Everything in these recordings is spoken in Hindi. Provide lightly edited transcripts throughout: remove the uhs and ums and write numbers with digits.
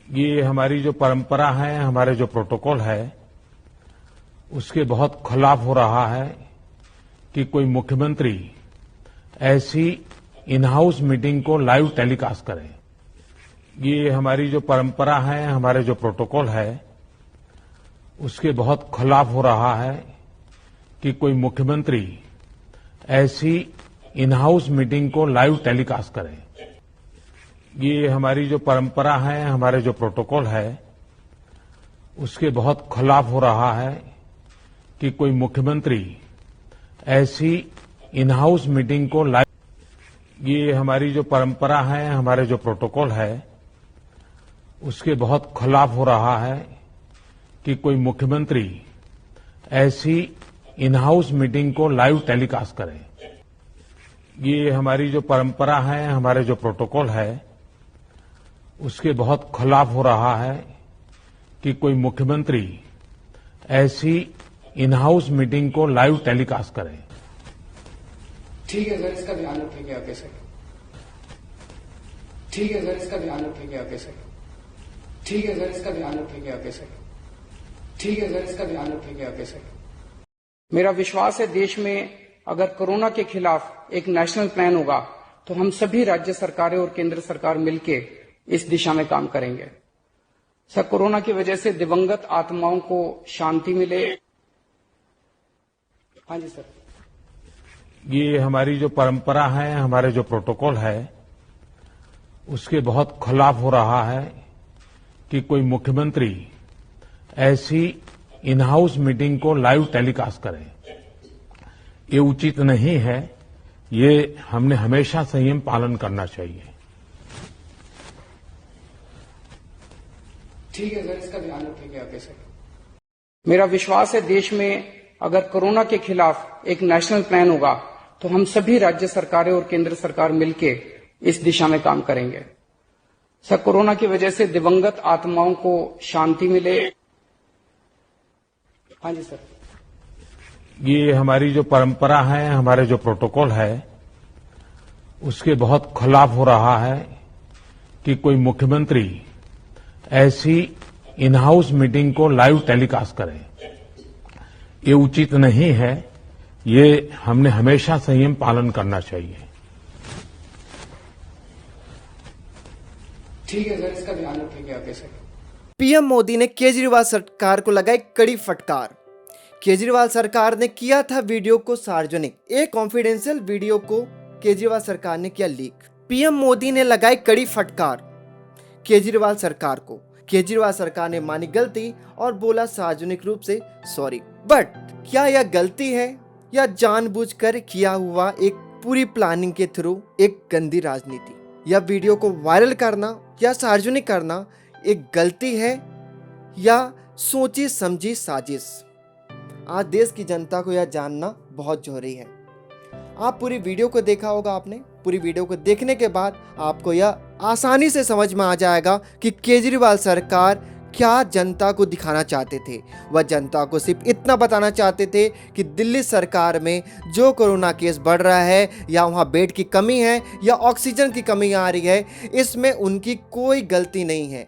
ये हमारी जो परंपरा है, हमारे जो प्रोटोकॉल है, उसके बहुत खिलाफ हो रहा है कि कोई मुख्यमंत्री ऐसी इन हाउस मीटिंग को लाइव टेलीकास्ट करे। ये हमारी जो परंपरा है, हमारे जो प्रोटोकॉल है, उसके बहुत खिलाफ हो रहा है कि कोई मुख्यमंत्री ऐसी इन हाउस मीटिंग को लाइव टेलीकास्ट करे। ये हमारी जो परंपरा है, हमारे जो प्रोटोकॉल है, उसके बहुत खिलाफ हो रहा है कि कोई मुख्यमंत्री ऐसी इन हाउस मीटिंग को लाइव। ये हमारी जो परंपरा है, हमारे जो प्रोटोकॉल है, उसके बहुत खिलाफ हो रहा है कि कोई मुख्यमंत्री ऐसी इन हाउस मीटिंग को लाइव टेलीकास्ट करे। ये हमारी जो परंपरा है, हमारे जो प्रोटोकॉल है, उसके बहुत खिलाफ हो रहा है कि कोई मुख्यमंत्री ऐसी इन हाउस मीटिंग को लाइव टेलीकास्ट करे। ठीक है सर, इसका ध्यान रखेंगे आगे से। ठीक है सर, इसका ध्यान रखेंगे आगे से। ठीक है सर, इसका ध्यान रखेंगे आगे से। ठीक है सर, इसका ध्यान रखेंगे आगे से। मेरा विश्वास है देश में अगर कोरोना के खिलाफ एक नेशनल प्लान होगा तो हम सभी राज्य सरकारें और केंद्र सरकार मिलके इस दिशा में काम करेंगे। सर, कोरोना की वजह से दिवंगत आत्माओं को शांति मिले। हाँ जी सर। ये हमारी जो परंपरा है, हमारे जो प्रोटोकॉल है, उसके बहुत खिलाफ हो रहा है कि कोई मुख्यमंत्री ऐसी इन हाउस मीटिंग को लाइव टेलीकास्ट करे। ये उचित नहीं है। ये हमने हमेशा संयम पालन करना चाहिए। ठीक है सर, इसका ध्यान रखेंगे आगे से। मेरा विश्वास है देश में अगर कोरोना के खिलाफ एक नेशनल प्लान होगा तो हम सभी राज्य सरकारें और केंद्र सरकार मिलके इस दिशा में काम करेंगे। सर, कोरोना की वजह से दिवंगत आत्माओं को शांति मिले। हाँ जी सर। ये हमारी जो परंपरा है, हमारे जो प्रोटोकॉल है, उसके बहुत खिलाफ हो रहा है कि कोई मुख्यमंत्री ऐसी इन हाउस मीटिंग को लाइव टेलीकास्ट करे। ये उचित नहीं है। ये हमने हमेशा संयम पालन करना चाहिए। ठीक है सर, इसका ध्यान रखेंगे आगे से। पीएम मोदी ने केजरीवाल सरकार को लगाई कड़ी फटकार। केजरीवाल सरकार ने किया था वीडियो को सार्वजनिक। एक कॉन्फिडेंशियल वीडियो को केजरीवाल सरकार ने किया लीक। पीएम मोदी ने लगाई कड़ी फटकार केजरीवाल सरकार को। केजरीवाल सरकार ने मानी गलती और बोला सार्वजनिक रूप से सॉरी। बट क्या यह गलती है या जानबूझकर किया हुआ एक पूरी प्लानिंग के थ्रू एक गंदी राजनीति? यह वीडियो को वायरल करना या सार्वजनिक करना एक गलती है या सोची समझी साजिश? आज देश की जनता को यह जानना बहुत जरूरी है। आप पूरी वीडियो को देखा होगा आपने। पूरी वीडियो को देखने के बाद आपको यह आसानी से समझ में आ जाएगा कि केजरीवाल सरकार क्या जनता को दिखाना चाहते थे। वह जनता को सिर्फ इतना बताना चाहते थे कि दिल्ली सरकार में जो कोरोना केस बढ़ रहा है या वहाँ बेड की कमी है या ऑक्सीजन की कमी आ रही है, इसमें उनकी कोई गलती नहीं है।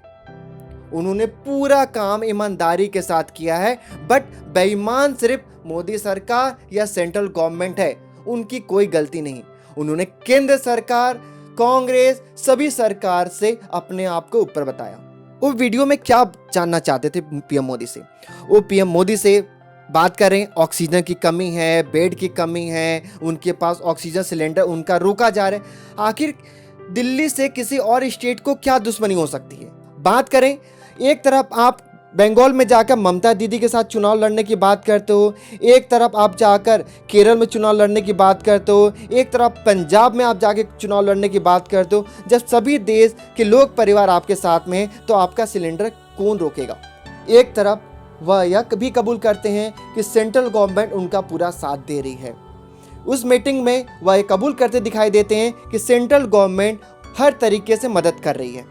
उन्होंने पूरा काम ईमानदारी के साथ किया है। बट बेईमान सिर्फ मोदी सरकार या सेंट्रल गवर्नमेंट है, उनकी कोई गलती नहीं। उन्होंने केंद्र सरकार, कांग्रेस, सभी सरकार से अपने आप को ऊपर बताया। वो वीडियो में क्या जानना चाहते थे पीएम मोदी से? वो पीएम मोदी से बात कर रहे हैं ऑक्सीजन की कमी है, बेड की कमी है, उनके पास ऑक्सीजन सिलेंडर उनका रोका जा रहा है। आखिर दिल्ली से किसी और स्टेट को क्या दुश्मनी हो सकती है? बात करें, एक तरफ आप बंगाल में जाकर ममता दीदी के साथ चुनाव लड़ने की बात करते हो, एक तरफ आप जाकर केरल में चुनाव लड़ने की बात करते हो, एक तरफ पंजाब में आप जाके चुनाव लड़ने की बात करते हो। जब सभी देश के लोग परिवार आपके साथ में हैं तो आपका सिलेंडर कौन रोकेगा? एक तरफ वह यह भी कबूल करते हैं कि सेंट्रल गवर्नमेंट उनका पूरा साथ दे रही है। उस मीटिंग में वह ये कबूल करते दिखाई देते हैं कि सेंट्रल गवर्नमेंट हर तरीके से मदद कर रही है,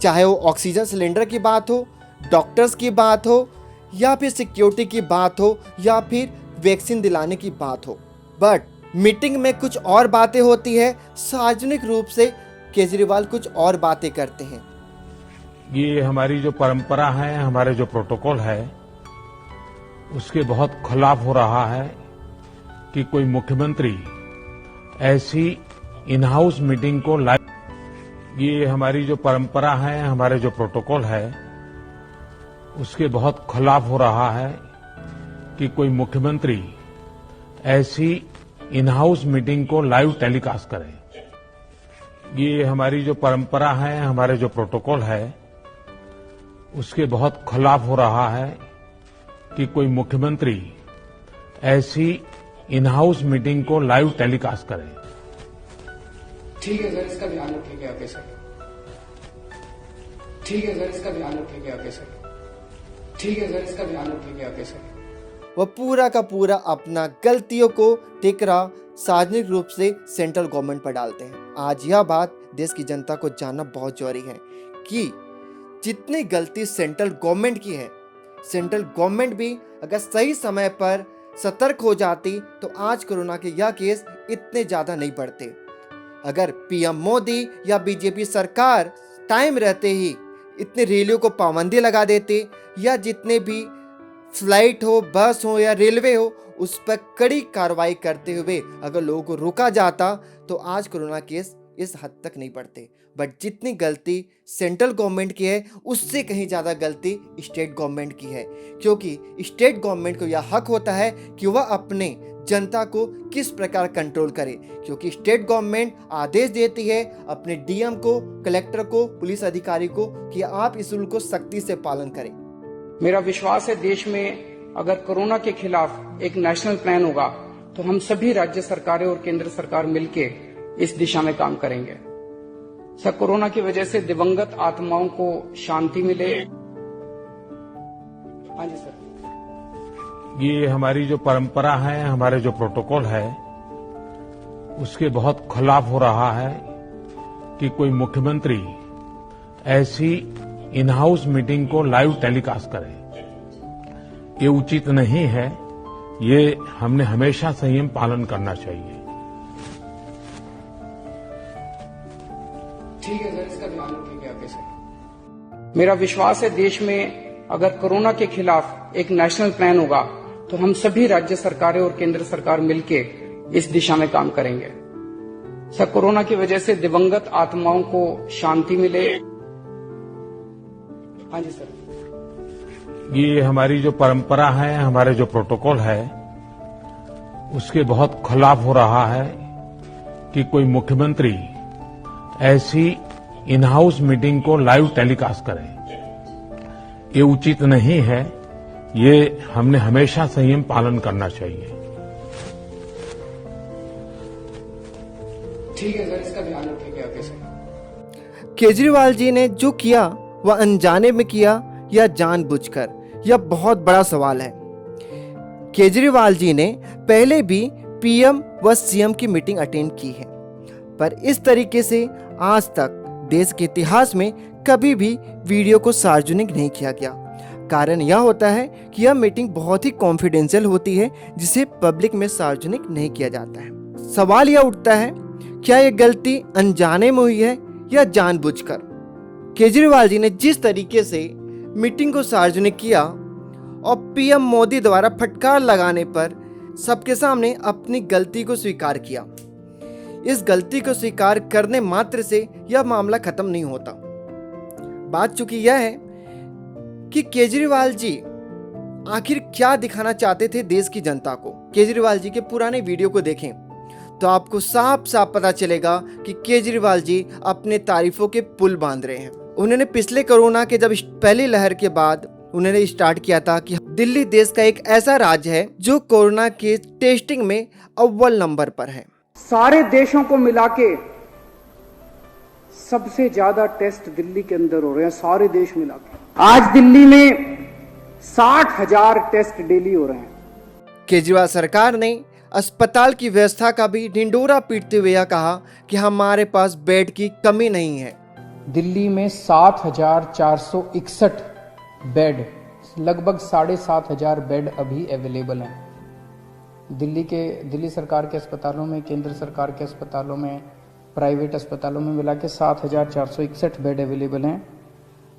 चाहे वो ऑक्सीजन सिलेंडर की बात हो, डॉक्टर्स की बात हो, या फिर सिक्योरिटी की बात हो, या फिर वैक्सीन दिलाने की बात हो। बट मीटिंग में कुछ और बातें होती है, सार्वजनिक रूप से केजरीवाल कुछ और बातें करते हैं। ये हमारी जो परंपरा है, हमारे जो प्रोटोकॉल है, उसके बहुत खिलाफ हो रहा है कि कोई मुख्यमंत्री ऐसी इन हाउस मीटिंग को लाइव, ये हमारी जो परंपरा है, हमारे जो प्रोटोकॉल है, उसके बहुत खिलाफ हो रहा है कि कोई मुख्यमंत्री ऐसी इन हाउस मीटिंग को लाइव टेलीकास्ट करे। ये हमारी जो परंपरा है, हमारे जो प्रोटोकॉल है, उसके बहुत खिलाफ हो रहा है कि कोई मुख्यमंत्री ऐसी इन हाउस मीटिंग को लाइव टेलीकास्ट करे। ठीक है सर, इसका ध्यान रखिएगा आगे सर। ठीक है सर, इसका ध्यान रखिएगा आगे सर। ठीक है सर, इसका ध्यान रखिएगा आगे सर। वह पूरा का पूरा अपना गलतियों को टिकरा सार्वजनिक रूप से सेंट्रल गवर्नमेंट पर डालते हैं। आज यह बात देश की जनता को जानना बहुत जरूरी है कि जितनी गलती सेंट्रल गवर्नमेंट की है, सेंट्रल गवर्नमेंट भी अगर सही समय पर सतर्क हो जाती तो आज कोरोना के यह केस इतने ज़्यादा नहीं बढ़ते। अगर पीएम मोदी या बीजेपी सरकार टाइम रहते ही इतने रैलियों को पाबंदी लगा देते या जितने भी फ्लाइट हो, बस हो या रेलवे हो, उस पर कड़ी कार्रवाई करते हुए अगर लोगों को रोका जाता तो आज कोरोना केस इस हद तक नहीं बढ़ते। बट जितनी गलती सेंट्रल गवर्नमेंट की है उससे कहीं ज़्यादा गलती स्टेट गवर्नमेंट की है, क्योंकि स्टेट गवर्नमेंट को यह हक होता है कि वह अपने जनता को किस प्रकार कंट्रोल करे, क्योंकि स्टेट गवर्नमेंट आदेश देती है अपने डीएम को, कलेक्टर को, पुलिस अधिकारी को कि आप इस रूल को सख्ती से पालन करें। मेरा विश्वास है देश में अगर कोरोना के खिलाफ एक नेशनल प्लान होगा तो हम सभी राज्य सरकारें और केंद्र सरकार मिलके इस दिशा में काम करेंगे। सर, कोरोना की वजह से दिवंगत आत्माओं को शांति मिले। हाँ जी सर। ये हमारी जो परंपरा है, हमारे जो प्रोटोकॉल है, उसके बहुत खिलाफ हो रहा है कि कोई मुख्यमंत्री ऐसी इन हाउस मीटिंग को लाइव टेलीकास्ट करे। ये उचित नहीं है। ये हमने हमेशा संयम पालन करना चाहिए। ठीक है सर, इसका ध्यान रखिएगा आगे सर। मेरा विश्वास है देश में अगर कोरोना के खिलाफ एक नेशनल प्लान होगा तो हम सभी राज्य सरकारें और केंद्र सरकार मिलके इस दिशा में काम करेंगे। सर, कोरोना की वजह से दिवंगत आत्माओं को शांति मिले। हाँ जी सर। ये हमारी जो परंपरा है, हमारे जो प्रोटोकॉल है, उसके बहुत खिलाफ हो रहा है कि कोई मुख्यमंत्री ऐसी इन हाउस मीटिंग को लाइव टेलीकास्ट करे। ये उचित नहीं है। ये हमने हमेशा संयम पालन करना चाहिए। ठीक है सर, इसका ध्यान रखिएगा आगे सर। केजरीवाल जी ने जो किया वह अनजाने में किया या जानबूझकर, यह बहुत बड़ा सवाल है। केजरीवाल जी ने पहले भी पीएम व सीएम की मीटिंग अटेंड की है, पर इस तरीके से आज तक देश के इतिहास में कभी भी वीडियो को सार्वजनिक नहीं किया गया। कारण यह होता है कि यह मीटिंग बहुत ही कॉन्फिडेंशियल होती है, जिसे पब्लिक में सार्वजनिक नहीं किया जाता है। सवाल यह उठता है, क्या यह गलती अनजाने में हुई है या जानबूझकर? केजरीवाल जी ने जिस तरीके से मीटिंग को सार्वजनिक किया और पीएम मोदी द्वारा फटकार लगाने पर सबके सामने अपनी गलती को स्वीकार किया, इस गलती को स्वीकार करने मात्र से यह मामला खत्म नहीं होता। बात चूंकि यह है कि केजरीवाल जी आखिर क्या दिखाना चाहते थे देश की जनता को। केजरीवाल जी के पुराने वीडियो को देखें तो आपको साफ साफ पता चलेगा कि केजरीवाल जी अपने तारीफों के पुल बांध रहे हैं। उन्होंने पिछले कोरोना के जब पहली लहर के बाद उन्होंने स्टार्ट किया था कि दिल्ली देश का एक ऐसा राज्य है जो कोरोना के टेस्टिंग में अव्वल नंबर पर है। सारे देशों को मिला के सबसे ज्यादा टेस्ट दिल्ली के अंदर हो रहे हैं, सारे देश मिला के। आज दिल्ली में 60,000 टेस्ट डेली हो रहे हैं। केजरीवाल सरकार ने अस्पताल की व्यवस्था का भी ढिंडोरा पीटते हुए यह कहा कि हमारे पास बेड की कमी नहीं है। दिल्ली में 7,461 बेड, लगभग 7,500 बेड अभी अवेलेबल हैं। दिल्ली सरकार के अस्पतालों में, केंद्र सरकार के अस्पतालों में, प्राइवेट अस्पतालों में मिला के 7,461 बेड अवेलेबल हैं।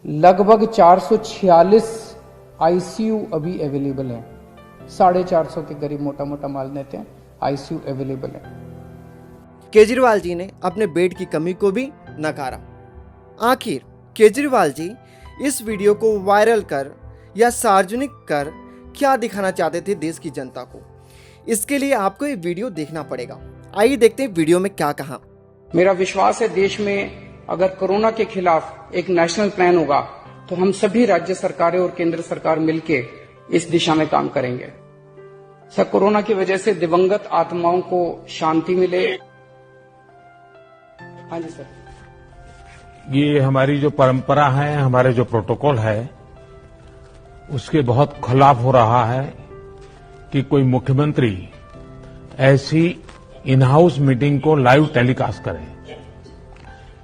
लगभग 446 आईसीयू अभी अवेलेबल है। 450 के करीब मोटा मोटा मान लेते हैं आईसीयू अवेलेबल है। केजरीवाल जी ने अपने बेड की कमी को भी नकारा। आखिर केजरीवाल जी इस वीडियो को वायरल कर या सार्वजनिक कर क्या दिखाना चाहते थे देश की जनता को? इसके लिए आपको ये वीडियो देखना पड़ेगा। आइए देखते हैं वीडियो में क्या कहा। मेरा विश्वास है देश में अगर कोरोना के खिलाफ एक नेशनल प्लान होगा तो हम सभी राज्य सरकारें और केंद्र सरकार मिलकर इस दिशा में काम करेंगे। सर, कोरोना की वजह से दिवंगत आत्माओं को शांति मिले। हाँ जी सर। ये हमारी जो परंपरा है, हमारे जो प्रोटोकॉल है, उसके बहुत खिलाफ हो रहा है कि कोई मुख्यमंत्री ऐसी इन हाउस मीटिंग को लाइव टेलीकास्ट करे।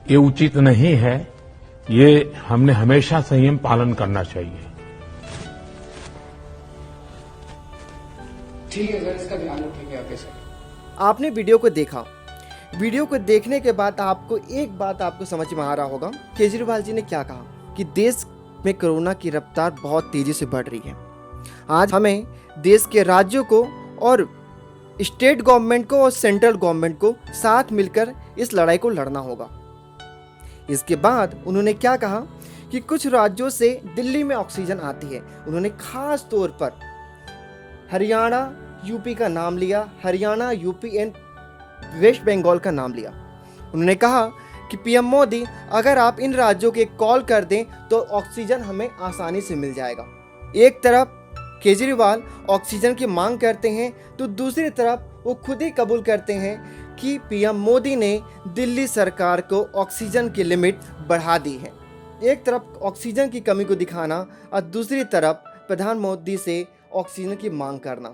ये उचित नहीं है। ये हमने हमेशा संयम पालन करना चाहिए। ठीक है सर, इसका ध्यान रखेंगे आगे सर। आपने वीडियो को देखा। वीडियो को देखने के बाद आपको एक बात आपको समझ में आ रहा होगा केजरीवाल जी ने क्या कहा कि देश में कोरोना की रफ्तार बहुत तेजी से बढ़ रही है। आज हमें देश के राज्यों को और स्टेट गवर्नमेंट को और सेंट्रल गवर्नमेंट को साथ मिलकर इस लड़ाई को लड़ना होगा। इसके बाद उन्होंने क्या कहा कि कुछ राज्यों से दिल्ली में ऑक्सीजन आती है। उन्होंने खास तौर पर हरियाणा, यूपी का नाम लिया। हरियाणा, यूपी एंड वेस्ट बंगाल का नाम लिया। उन्होंने कहा कि पीएम मोदी, अगर आप इन राज्यों के कॉल कर दें तो ऑक्सीजन हमें आसानी से मिल जाएगा। एक तरफ केजरीवाल ऑक्सीजन की मांग करते हैं तो दूसरी तरफ वो खुद ही कबूल करते हैं कि पीएम मोदी ने दिल्ली सरकार को ऑक्सीजन की लिमिट बढ़ा दी है। एक तरफ ऑक्सीजन की कमी को दिखाना और दूसरी तरफ प्रधान मोदी से ऑक्सीजन की मांग करना।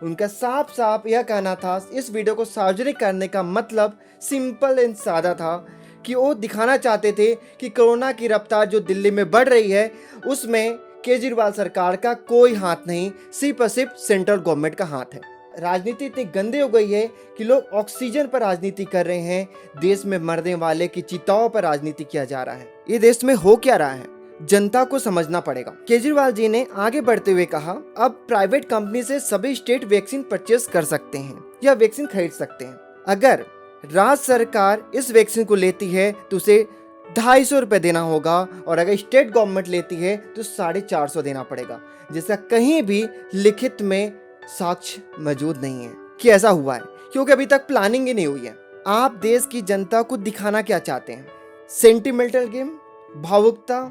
उनका साफ साफ यह कहना था, इस वीडियो को सार्वजनिक करने का मतलब सिंपल एंड सादा था कि वो दिखाना चाहते थे कि कोरोना की रफ्तार जो दिल्ली में बढ़ रही है उसमें केजरीवाल सरकार का कोई हाथ नहीं, सिर्फ और सिर्फ सेंट्रल गवर्नमेंट का हाथ है। राजनीति इतनी गंदी हो गई है कि लोग ऑक्सीजन पर राजनीति कर रहे हैं। देश में मरने वाले की चिताओं पर राजनीति किया जा रहा है। ये देश में हो क्या रहा है, जनता को समझना पड़ेगा। केजरीवाल जी ने आगे बढ़ते हुए कहा, अब प्राइवेट कंपनी से सभी स्टेट वैक्सीन परचेज कर सकते हैं या वैक्सीन खरीद सकते हैं। अगर राज्य सरकार इस वैक्सीन को लेती है तो उसे 250 रुपए देना होगा और अगर स्टेट गवर्नमेंट लेती है तो 450 देना पड़ेगा, जिसका कहीं भी लिखित में साक्ष्य मौजूद नहीं है कि ऐसा हुआ है, क्योंकि अभी तक प्लानिंग ही नहीं हुई है। आप देश की जनता को दिखाना क्या चाहते हैं? सेंटिमेंटल गेम, भावुकता,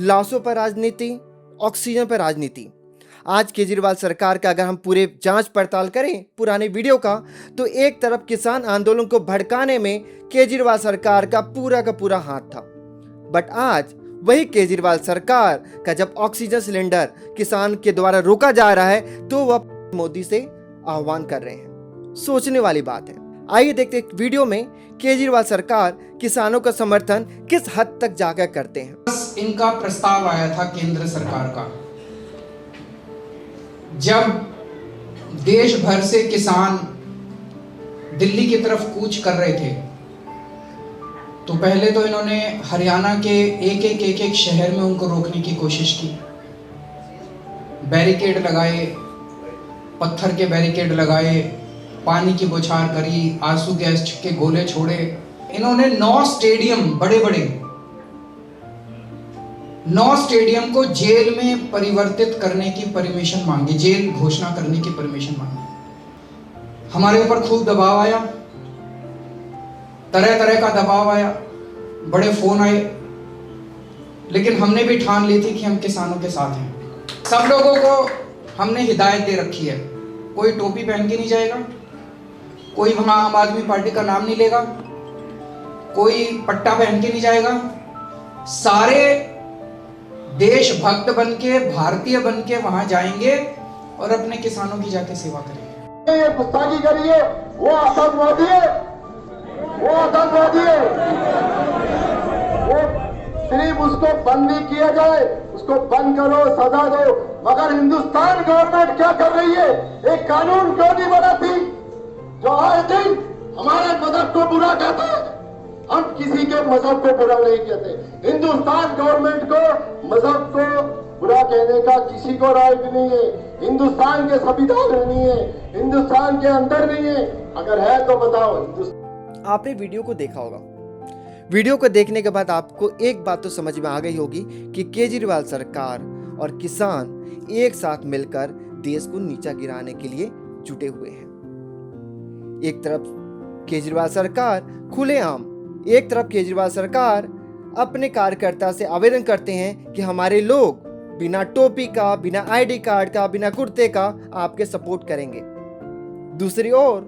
लाशों पर राजनीति, ऑक्सीजन पर राजनीति। आज केजरीवाल सरकार का अगर हम पूरे जांच पड़ताल करें पुराने वीडियो का, तो एक तरफ किसान आंदोलन को भड़काने में केजरीवाल सरकार का पूरा हाथ था। बट आज वही केजरीवाल सरकार का जब ऑक्सीजन सिलेंडर किसान के द्वारा रोका जा रहा है तो वह मोदी से आह्वान कर रहे हैं। सोचने वाली बात है। आइए देखते हैं वीडियो में केजरीवाल सरकार किसानों का समर्थन किस हद तक जाकर करते हैं। इनका प्रस्ताव आया था केंद्र सरकार का, जब देश भर से किसान दिल्ली की तरफ कूच कर रहे थे तो पहले तो इन्होंने हरियाणा के एक शहर में उनको रोकने की कोशिश की। बैरिकेड लगाए, पत्थर के बैरिकेड लगाए, पानी की बौछार करी, आंसू गैस के गोले छोड़े। इन्होंने 9 स्टेडियम बड़े 9 स्टेडियम को जेल में परिवर्तित करने की परमिशन मांगी, जेल घोषणा करने की परमिशन मांगी। हमारे ऊपर खूब दबाव आया, तरह का दबाव आया, बड़े फोन आए, लेकिन हमने भी ठान ली थी कि हम किसानों के साथ हैं। सब लोगों को हमने हिदायत दे रखी है, कोई टोपी पहन के नहीं जाएगा, कोई वहां आम आदमी पार्टी का नाम नहीं लेगा, कोई पट्टा पहन के नहीं जाएगा। सारे देशभक्त बन के, भारतीय बन के वहां जाएंगे और अपने किसानों की जाके सेवा करेंगे। ये गुस्ताखी करिए, वो आतंकवादी है, वो आतंकवादी है। वो सिर्फ उसको बंद नहीं किया जाए, उसको बंद करो, सजा दो। मगर हिंदुस्तान गवर्नमेंट क्या कर रही है? एक कानून क्यों नहीं बनाती जो हर दिन हमारे मदद को बुरा कहता है? हम किसी के मजहब को बुरा नहीं कहते। हिंदुस्तान गवर्नमेंट को मजहब को बुरा कहने का किसी को राइट नहीं है। हिंदुस्तान के संविधान में नहीं है, हिंदुस्तान के अंदर नहीं है। अगर है तो बताओ। आपने वीडियो को देखा होगा। वीडियो को देखने के बाद आपको एक बात तो समझ में आ गई होगी कि केजरीवाल सरकार और किसान एक साथ मिलकर देश को नीचा गिराने के लिए जुटे हुए हैं। एक तरफ केजरीवाल सरकार खुलेआम, एक तरफ केजरीवाल सरकार अपने कार्यकर्ता से आवेदन करते हैं कि हमारे लोग बिना टोपी का, बिना आईडी कार्ड का, बिना कुर्ते का आपके सपोर्ट करेंगे। दूसरी ओर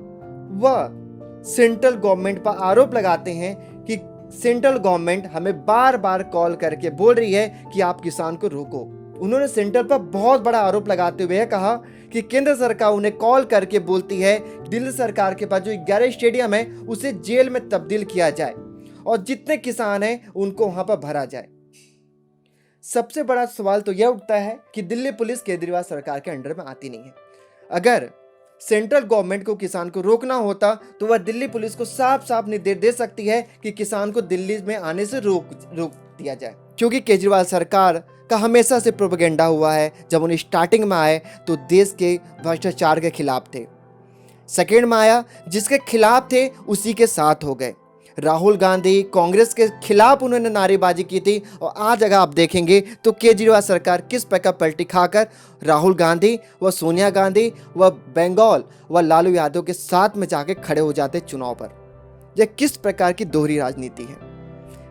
वह सेंट्रल गवर्नमेंट पर आरोप लगाते हैं कि सेंट्रल गवर्नमेंट हमें बार बार कॉल करके बोल रही है कि आप किसान को रोको। उन्होंने सेंट्रल पर बहुत बड़ा आरोप लगाते हुए कहा कि केंद्र सरकार उन्हें कॉल करके बोलती है दिल्ली सरकार के पास जो 11 स्टेडियम है उसे जेल में तब्दील किया जाए और जितने किसान हैं उनको वहां पर भरा जाए। सबसे बड़ा सवाल तो यह उठता है कि दिल्ली पुलिस केजरीवाल सरकार के अंडर में आती नहीं है। अगर सेंट्रल गवर्नमेंट को किसान को रोकना होता तो वह दिल्ली पुलिस को साफ साफ निर्देश दे सकती है कि किसान को दिल्ली में आने से रोक दिया जाए, क्योंकि केजरीवाल सरकार का हमेशा से प्रोपेगेंडा हुआ है। जब उन्हें स्टार्टिंग में आए तो देश के भ्रष्टाचार के खिलाफ थे, सेकेंड में आया जिसके खिलाफ थे उसी के साथ हो गए। राहुल गांधी कांग्रेस के खिलाफ उन्होंने नारेबाजी की थी और आज अगर आप देखेंगे तो केजरीवाल सरकार किस प्रकार पलटी खाकर राहुल गांधी व सोनिया गांधी व बंगाल व लालू यादव के साथ में जाके खड़े हो जाते चुनाव पर। यह किस प्रकार की दोहरी राजनीति है,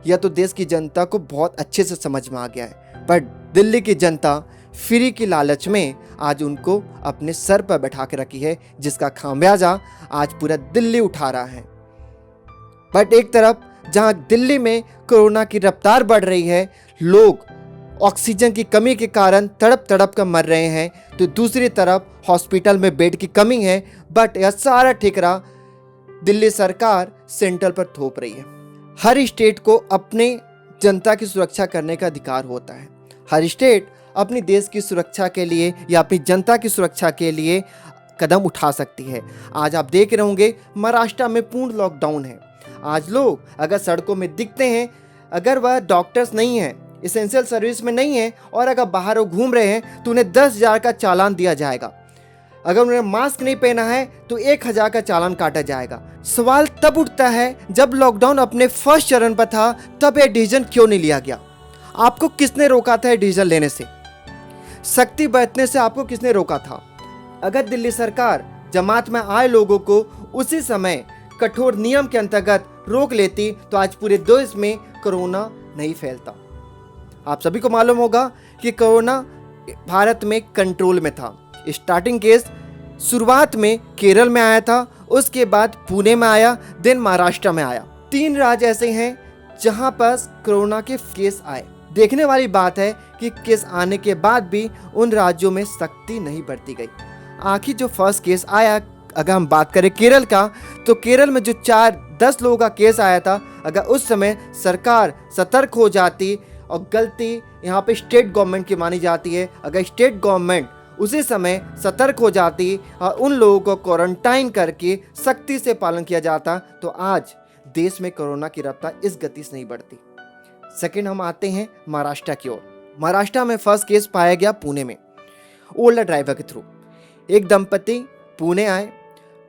यह तो देश की जनता को बहुत अच्छे से समझ में आ गया है। पर दिल्ली की जनता फ्री की लालच में आज उनको अपने सर पर बैठा के रखी है, जिसका खामियाजा आज पूरा दिल्ली उठा रहा है। बट एक तरफ जहां दिल्ली में कोरोना की रफ्तार बढ़ रही है, लोग ऑक्सीजन की कमी के कारण तड़प तड़प कर मर रहे हैं, तो दूसरी तरफ हॉस्पिटल में बेड की कमी है। बट यह सारा ठिकरा दिल्ली सरकार सेंट्रल पर थोप रही है। हर स्टेट को अपने जनता की सुरक्षा करने का अधिकार होता है। हर स्टेट अपनी देश की सुरक्षा के लिए या अपनी जनता की सुरक्षा के लिए कदम उठा सकती है। आज आप देख रहे होंगे महाराष्ट्र में पूर्ण लॉकडाउन है। आज लोग अगर सड़कों में दिखते हैं, अगर वह डॉक्टर्स नहीं हैं, एसेंशियल सर्विस में नहीं है और अगर बाहर वो घूम रहे हैं तो उन्हें 10,000 का चालान दिया जाएगा। अगर उन्हें मास्क नहीं पहना है तो 1,000 का चालान काटा जाएगा। सवाल तब उठता है जब लॉकडाउन अपने फर्स्ट चरण पर था तब यह डिसीजन क्यों नहीं लिया गया? आपको किसने रोका था डिसीजन लेने से? सख्ती बरतने से आपको किसने रोका था? अगर दिल्ली सरकार जमात में आए लोगों को उसी समय कठोर नियम के अंतर्गत रोक लेती तो आज पूरे देश में कोरोना नहीं फैलता। आप सभी को मालूम होगा कि कोरोना भारत में कंट्रोल में था। स्टार्टिंग केस शुरुआत में केरल में आया था, उसके बाद पुणे में आया, देन महाराष्ट्र में आया। 3 राज्य ऐसे हैं जहां पर कोरोना के केस आए। देखने वाली बात है कि केस आने के बाद भी उन राज्यों में सख्ती नहीं बरती गई। आखिर जो फर्स्ट केस आया, अगर हम बात करें केरल का, तो केरल में जो 10 लोगों का केस आया था, अगर उस समय सरकार सतर्क हो जाती, और गलती यहाँ पे स्टेट गवर्नमेंट की मानी जाती है, अगर स्टेट गवर्नमेंट उसी समय सतर्क हो जाती और उन लोगों को क्वारंटाइन करके सख्ती से पालन किया जाता तो आज देश में कोरोना की रफ्तार इस गति से नहीं बढ़ती। सेकंड हम आते हैं महाराष्ट्र की ओर। महाराष्ट्र में फर्स्ट केस पाया गया पुणे में, ओला ड्राइवर के थ्रू। एक दंपति पुणे आए,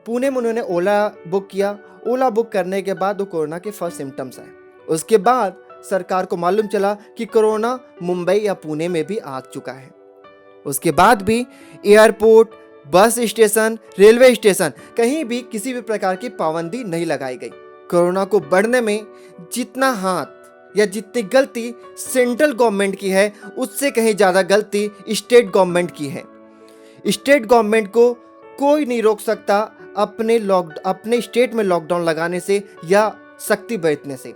पुणे में उन्होंने ओला बुक किया। ओला बुक करने के बाद वो कोरोना के फर्स्ट सिम्टम्स आए। उसके बाद सरकार को मालूम चला कि कोरोना मुंबई या पुणे में भी आ चुका है। उसके बाद भी airport, bus station, railway station कहीं भी किसी भी प्रकार की पाबंदी नहीं लगाई गई। कोरोना को बढ़ने में जितना हाथ या जितनी गलती सेंट्रल गवर्नमेंट की है, उससे कहीं ज़्यादा गलती स्टेट गवर्नमेंट की है। स्टेट गवर्नमेंट को कोई नहीं रोक सकता अपने स्टेट में लॉकडाउन लगाने से या सख्ती बरतने से।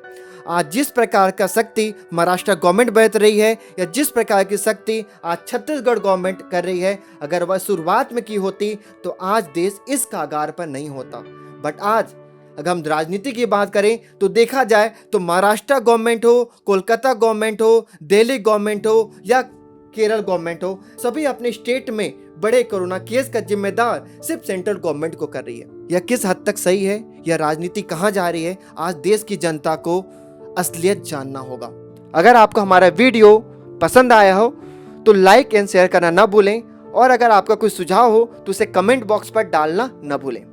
आज जिस प्रकार का सख्ती महाराष्ट्र गवर्नमेंट बरत रही है या जिस प्रकार की सख्ती आज छत्तीसगढ़ गवर्नमेंट कर रही है, अगर वह शुरुआत में की होती तो आज देश इस कागार पर नहीं होता। बट आज अगर हम राजनीति की बात करें तो देखा जाए तो महाराष्ट्र गवर्नमेंट हो, कोलकाता गवर्नमेंट हो, दिल्ली गवर्नमेंट हो या केरल गवर्नमेंट हो, सभी अपने स्टेट में बड़े कोरोना केस का जिम्मेदार सिर्फ सेंट्रल गवर्नमेंट को कर रही है। यह किस हद तक सही है यह राजनीति कहाँ जा रही है, आज देश की जनता को असलियत जानना होगा। अगर आपको हमारा वीडियो पसंद आया हो तो लाइक एंड शेयर करना ना भूलें, और अगर आपका कोई सुझाव हो तो उसे कमेंट बॉक्स पर डालना ना भूलें।